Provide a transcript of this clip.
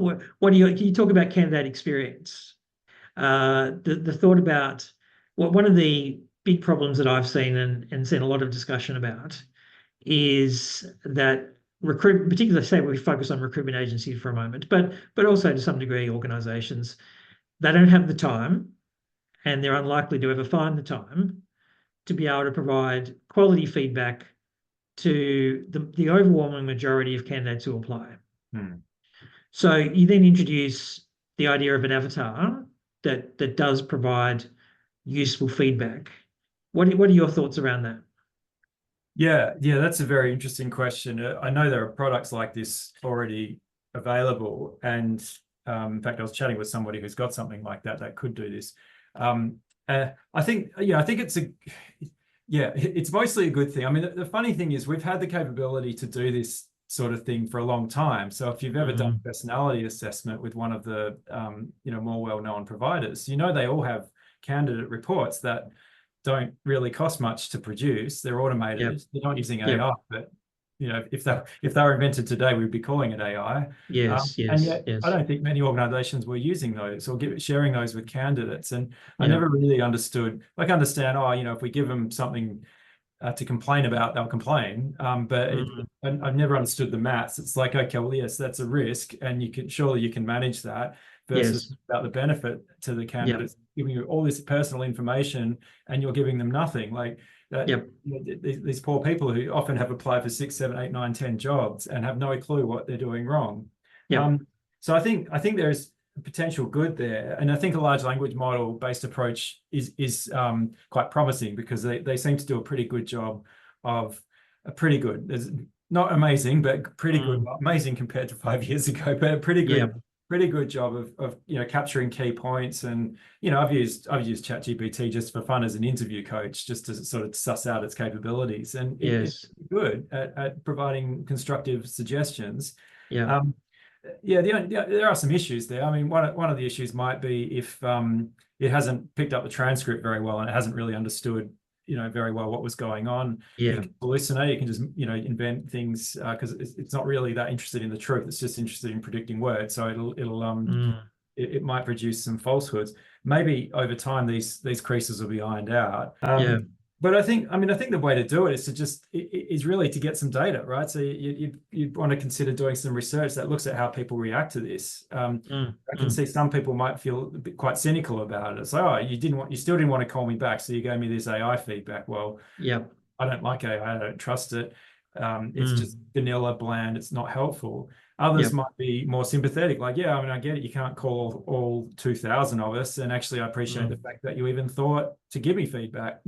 What do you, can you talk about candidate experience? The thought about one of the big problems that I've seen and seen a lot of discussion about is that recruitment, particularly say we focus on recruitment agencies for a moment, but also to some degree organisations, they don't have the time and they're unlikely to ever find the time to be able to provide quality feedback to the overwhelming majority of candidates who apply. So you then introduce the idea of an avatar that does provide useful feedback. What are your thoughts around that? Yeah, that's a very interesting question. I know there are products like this already available, and in fact, I was chatting with somebody who's got something like that could do this. I think it's mostly a good thing. I mean, the funny thing is we've had the capability to do this sort of thing for a long time. So if you've ever done a personality assessment with one of the more well-known providers, they all have candidate reports that don't really cost much to produce. They're automated. Yep. They're not using AI, but if they were invented today, we'd be calling it AI. Yes, and yet yes. I don't think many organizations were using those or sharing those with candidates. And I Yep. never really understood, like understand, if we give them something to complain about, they'll complain. But I've never understood the maths. It's like, okay, well, yes, that's a risk, and surely you can manage that, versus Yes. about the benefit to the candidates, giving you all this personal information and you're giving them nothing. Like that, these poor people who often have applied for 6, 7, 8, 9, 10 jobs and have no clue what they're doing wrong. So I think there's potential good there, and I think a large language model based approach is quite promising, because they seem to do a pretty good job of there's not amazing, but pretty good. Amazing compared to 5 years ago, but a pretty good job of capturing key points. And I've used ChatGPT just for fun as an interview coach, just to sort of suss out its capabilities, and it's good at providing constructive suggestions. There are some issues there. I mean, one of the issues might be if it hasn't picked up the transcript very well and it hasn't really understood very well what was going on. It can hallucinate. It can just invent things because it's not really that interested in the truth. It's just interested in predicting words. So it might produce some falsehoods. Maybe over time these creases will be ironed out. But I think the way to do it is really to get some data, right? So you want to consider doing some research that looks at how people react to this. I can see some people might feel quite cynical about it. It's like, you still didn't want to call me back, so you gave me this AI feedback. Well, I don't like AI. I don't trust it. It's just vanilla, bland. It's not helpful. Others might be more sympathetic, like, I get it. You can't call all 2,000 of us, and actually, I appreciate the fact that you even thought to give me feedback.